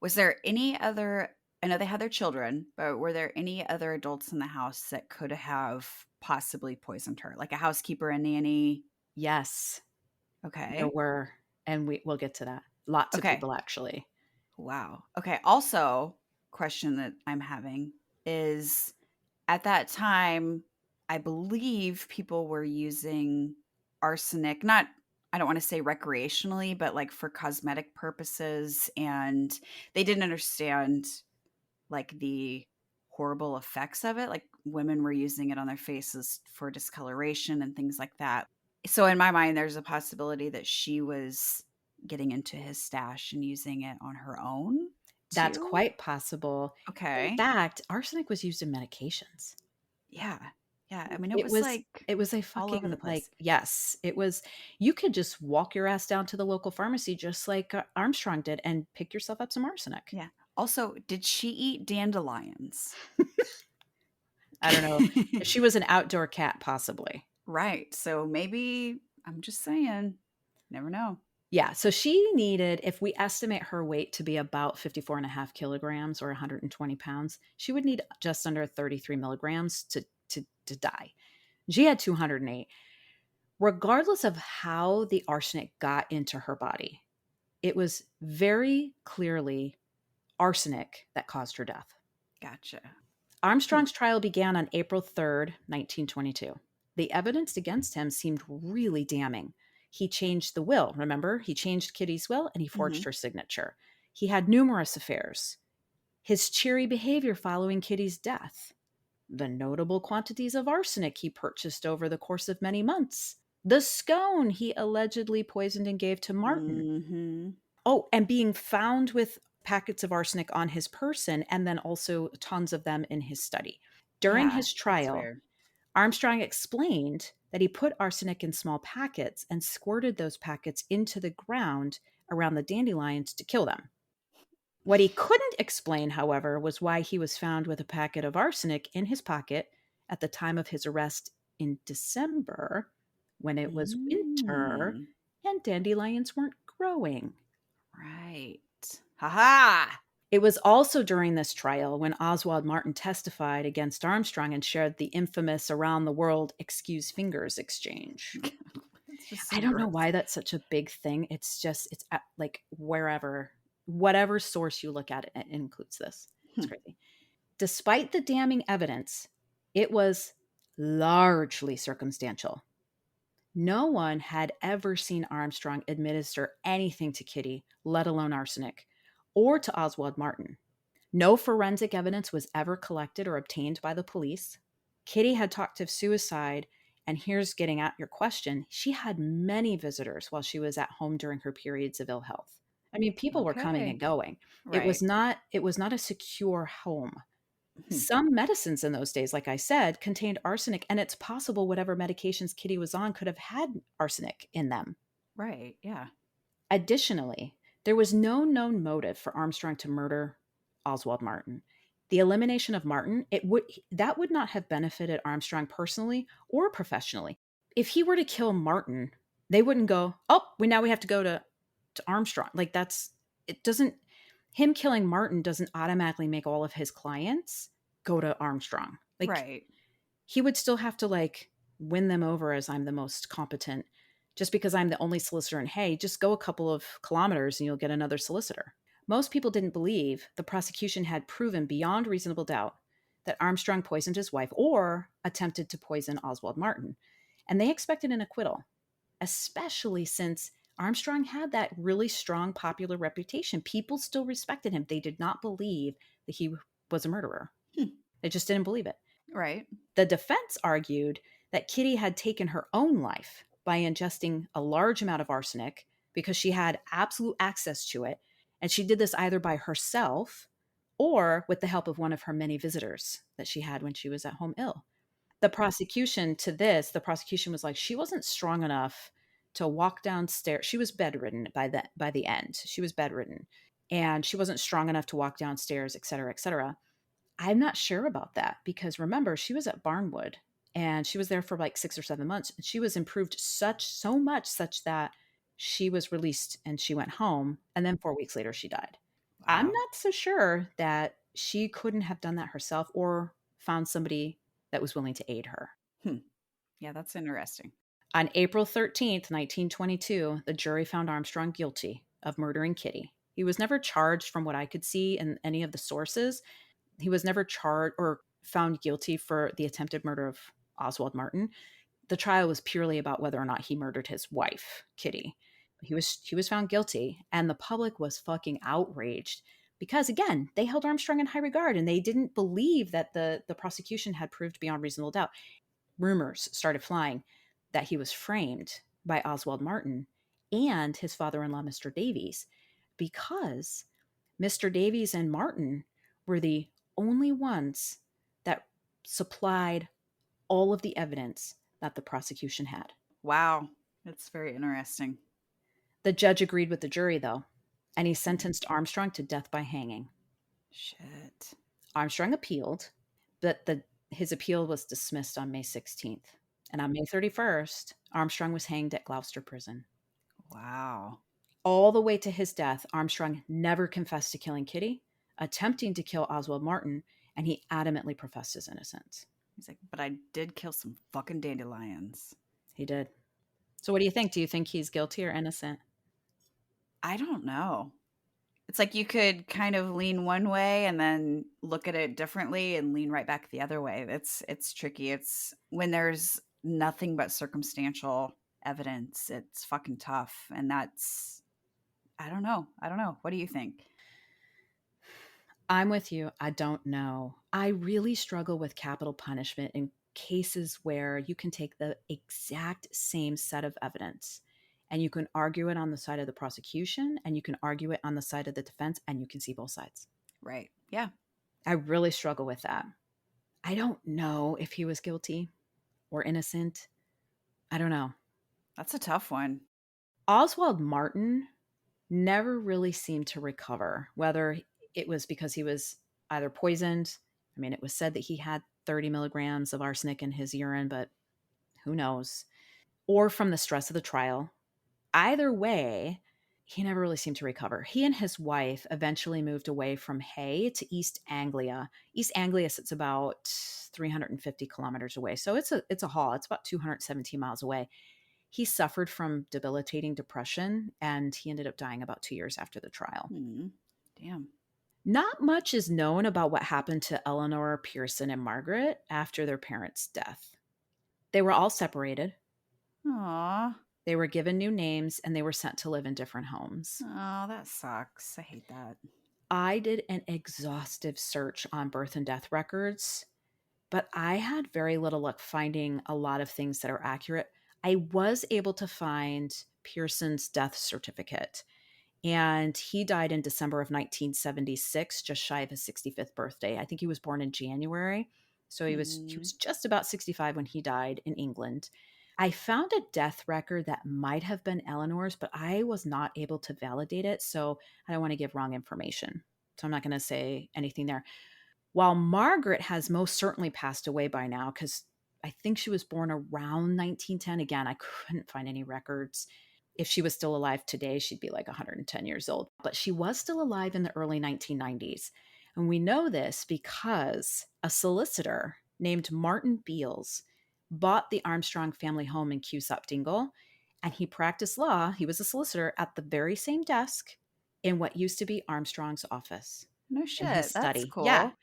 was there any other, I know they had their children, but were there any other adults in the house that could have possibly poisoned her? Like a housekeeper, a nanny? Yes, there Okay. were, and we'll get to that. Lots of Okay. people, actually. Wow. Okay. Also, question that I'm having is at that time, I believe people were using arsenic, not, I don't want to say recreationally, but like for cosmetic purposes. And they didn't understand like the horrible effects of it. Like women were using it on their faces for discoloration and things like that. So in my mind, there's a possibility that she was getting into his stash and using it on her own That's too. quite possible. In Okay. fact, arsenic was used in medications. Yeah. Yeah. I mean, it It was was like it was a all over the fucking, like, place. yes, it was. You could just walk your ass down to the local pharmacy just like Armstrong did and pick yourself up some arsenic. Yeah. Also, did she eat dandelions? I don't know. If she was an outdoor cat, possibly. Right. So maybe I'm just saying, never know. Yeah, so she needed, if we estimate her weight to be about 54 and a half kilograms or 120 pounds, she would need just under 33 milligrams to die. She had 208. Regardless of how the arsenic got into her body, it was very clearly arsenic that caused her death. Gotcha. Hmm. Armstrong's trial began on April 3rd, 1922. The evidence against him seemed really damning. He changed the will, remember? He changed Kitty's will and he forged Hmm. her signature. He had numerous affairs. His cheery behavior following Kitty's death. The notable quantities of arsenic he purchased over the course of many months. The scone he allegedly poisoned and gave to Martin. Hmm. Oh, and being found with packets of arsenic on his person and then also tons of them in his study. During Yeah, his that's trial, fair. Armstrong explained that he put arsenic in small packets and squirted those packets into the ground around the dandelions to kill them. What he couldn't explain, however, was why he was found with a packet of arsenic in his pocket at the time of his arrest in December, when it was winter Mm, and dandelions weren't growing. right. Haha. It was also during this trial when Oswald Martin testified against Armstrong and shared the infamous around the world excuse fingers exchange. It's just I so don't know gross. why that's such a big thing. It's just, it's at, like wherever, whatever source you look at, it includes this. It's Hmm. crazy. Despite the damning evidence, it was largely circumstantial. No one had ever seen Armstrong administer anything to Kitty, let alone arsenic, or to Oswald Martin. No forensic evidence was ever collected or obtained by the police. Kitty had talked of suicide, and here's getting at your question. She had many visitors while she was at home during her periods of ill health. I mean, people were coming and Okay. going. Right. It was not a secure home. Hmm. Some medicines in those days, like I said, contained arsenic, and it's possible whatever medications Kitty was on could have had arsenic in them. Right. Yeah. Additionally, there was no known motive for Armstrong to murder Oswald Martin. The elimination of Martin, that would not have benefited Armstrong personally or professionally. If he were to kill Martin, they wouldn't go, "Oh, we have to go to Armstrong." Like that's it doesn't him killing Martin doesn't automatically make all of his clients go to Armstrong. Like Right. he would still have to like win them over as I'm the most competent just because I'm the only solicitor. And hey, just go a couple of kilometers and you'll get another solicitor. Most people didn't believe the prosecution had proven beyond reasonable doubt that Armstrong poisoned his wife or attempted to poison Oswald Martin. And they expected an acquittal, especially since Armstrong had that really strong popular reputation. People still respected him. They did not believe that he was a murderer. Hmm. They just didn't believe it. Right. The defense argued that Kitty had taken her own life by ingesting a large amount of arsenic because she had absolute access to it. And she did this either by herself or with the help of one of her many visitors that she had when she was at home ill. The prosecution was like, she wasn't strong enough to walk downstairs. She was bedridden by the end. She was bedridden and she wasn't strong enough to walk downstairs, et cetera, et cetera. I'm not sure about that because remember, she was at Barnwood and she was there for like 6 or 7 months. And she was improved so much such that she was released and she went home. And then 4 weeks later, she died. I'm Wow. not so sure that she couldn't have done that herself or found somebody that was willing to aid her. Hmm. Yeah, that's interesting. On April 13th, 1922, the jury found Armstrong guilty of murdering Kitty. He was never charged, from what I could see in any of the sources, he was never charged or found guilty for the attempted murder of Oswald Martin. The trial was purely about whether or not he murdered his wife, Kitty. He was found guilty, and the public was fucking outraged because again, they held Armstrong in high regard and they didn't believe that the prosecution had proved beyond reasonable doubt. Rumors started flying that he was framed by Oswald Martin and his father-in-law, Mr. Davies, because Mr. Davies and Martin were the only ones that supplied all of the evidence that the prosecution had. Wow. That's very interesting. The judge agreed with the jury, though, and he sentenced Armstrong to death by hanging. Shit. Armstrong appealed, but his appeal was dismissed on May 16th. And on May 31st, Armstrong was hanged at Gloucester Prison. Wow. All the way to his death, Armstrong never confessed to killing Kitty, attempting to kill Oswald Martin, and he adamantly professed his innocence. He's like, but I did kill some fucking dandelions. He did. So, what do you think? Do you think he's guilty or innocent? I don't know. It's like you could kind of lean one way and then look at it differently and lean right back the other way. It's tricky. It's when there's nothing but circumstantial evidence, it's fucking tough. And that's I don't know. I don't know. What do you think? I'm with you. I don't know. I really struggle with capital punishment in cases where you can take the exact same set of evidence and you can argue it on the side of the prosecution and you can argue it on the side of the defense and you can see both sides. Right. Yeah. I really struggle with that. I don't know if he was guilty or innocent. I don't know. That's a tough one. Oswald Martin never really seemed to recover, whether it was because he was either poisoned. I mean, it was said that he had 30 milligrams of arsenic in his urine, but who knows? Or from the stress of the trial. Either way, he never really seemed to recover. He and his wife eventually moved away from Hay to East Anglia. East Anglia sits about 350 kilometers away. So it's a haul. It's about 217 miles away. He suffered from debilitating depression and he ended up dying about 2 years after the trial. Damn. Not much is known about what happened to Eleanor, Pearson, and Margaret after their parents' death. They were all separated. Aw. They were given new names and they were sent to live in different homes. Oh, that sucks. I hate that. I did an exhaustive search on birth and death records, but I had very little luck finding a lot of things that are accurate. I was able to find Pearson's death certificate, and he died in December of 1976, just shy of his 65th birthday. I think he was born in January, so he was just about 65 when he died in England. I found a death record that might have been Eleanor's, but I was not able to validate it, so I don't want to give wrong information. So I'm not going to say anything there. While Margaret has most certainly passed away by now, because I think she was born around 1910. Again, I couldn't find any records. If she was still alive today, she'd be like 110 years old. But she was still alive in the early 1990s. And we know this because a solicitor named Martin Beals bought the Armstrong family home in Cusack Dingle, and he practiced law. He was a solicitor at the very same desk in what used to be Armstrong's office No in his shit. That's study. Yeah. cool.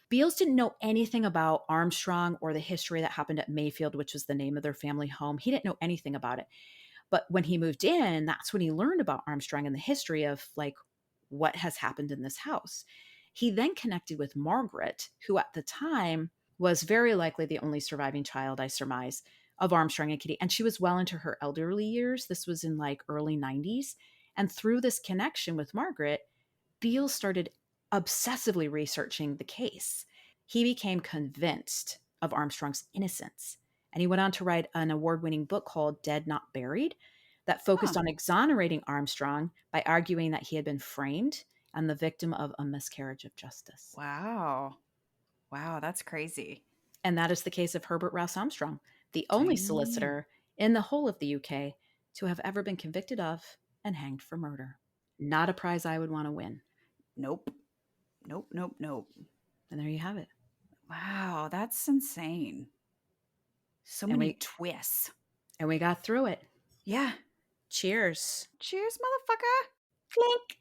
Beals didn't know anything about Armstrong or the history that happened at Mayfield, which was the name of their family home. He didn't know anything about it. But when he moved in, that's when he learned about Armstrong and the history of like what has happened in this house. He then connected with Margaret, who at the time was very likely the only surviving child, I surmise, of Armstrong and Kitty. And she was well into her elderly years. This was in like early 90s. And through this connection with Margaret, Beals started obsessively researching the case. He became convinced of Armstrong's innocence. And he went on to write an award-winning book called Dead Not Buried that focused Huh. on exonerating Armstrong by arguing that he had been framed and the victim of a miscarriage of justice. Wow. Wow, that's crazy. And that is the case of Herbert Rowse Armstrong, the only Damn. solicitor in the whole of the UK to have ever been convicted of and hanged for murder. Not a prize I would want to win. Nope. Nope, nope, nope. And there you have it. Wow, that's insane. So And many we twists. and we got through it. Yeah. Cheers. Cheers, motherfucker. Clink.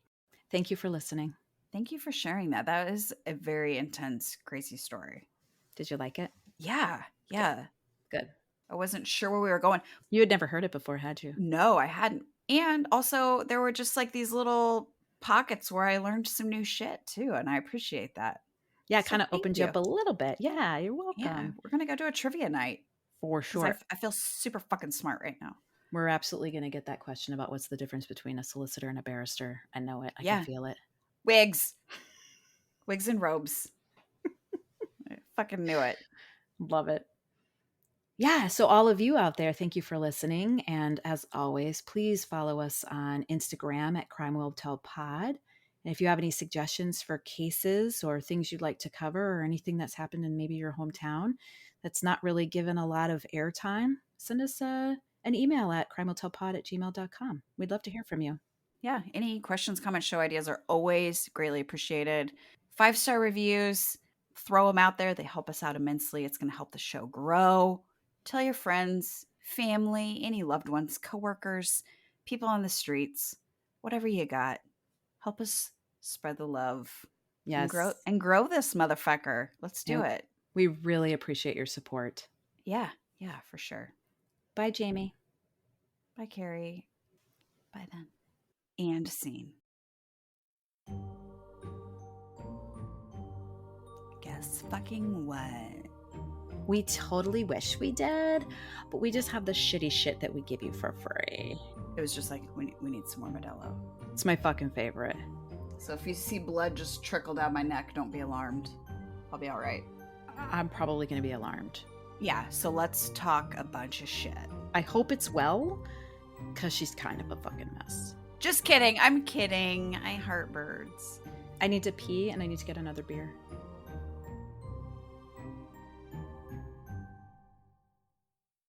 Thank you for listening. Thank you for sharing that. That is a very intense, crazy story. Did you like it? Yeah. Yeah. Good. I wasn't sure where we were going. You had never heard it before, had you? No, I hadn't. And also, there were just like these little pockets where I learned some new shit too. And I appreciate that. Yeah, it So kind of thank opened you up a little bit. Yeah, you're welcome. Yeah. We're going to go do a trivia night. For 'Cause sure. I feel super fucking smart right now. We're absolutely going to get that question about what's the difference between a solicitor and a barrister. I know it. I Yeah. can feel it. Wigs. Wigs and robes. I fucking knew it. Love it. Yeah, so all of you out there, thank you for listening. And as always, please follow us on Instagram at Crime Will Tell Pod. And if you have any suggestions for cases or things you'd like to cover or anything that's happened in maybe your hometown that's not really given a lot of airtime, send us an email at crimewilltellpod@gmail.com. We'd love to hear from you. Yeah. Any questions, comments, show ideas are always greatly appreciated. 5-star reviews, throw them out there. They help us out immensely. It's going to help the show grow. Tell your friends, family, any loved ones, coworkers, people on the streets, whatever you got. Help us spread the love. Yes. And grow this motherfucker. Let's do it. We really appreciate your support. Yeah. Yeah, for sure. Bye, Jamie. Bye, Carrie. Bye then. And scene. Guess fucking what? We totally wish we did, but we just have the shitty shit that we give you for free. It was just like, we need some more Modelo. It's my fucking favorite. So if you see blood just trickle down my neck, don't be alarmed. I'll be all right. I'm probably going to be alarmed. Yeah, so let's talk a bunch of shit. I hope it's well, because she's kind of a fucking mess. Just kidding. I'm kidding. I heart birds. I need to pee and I need to get another beer.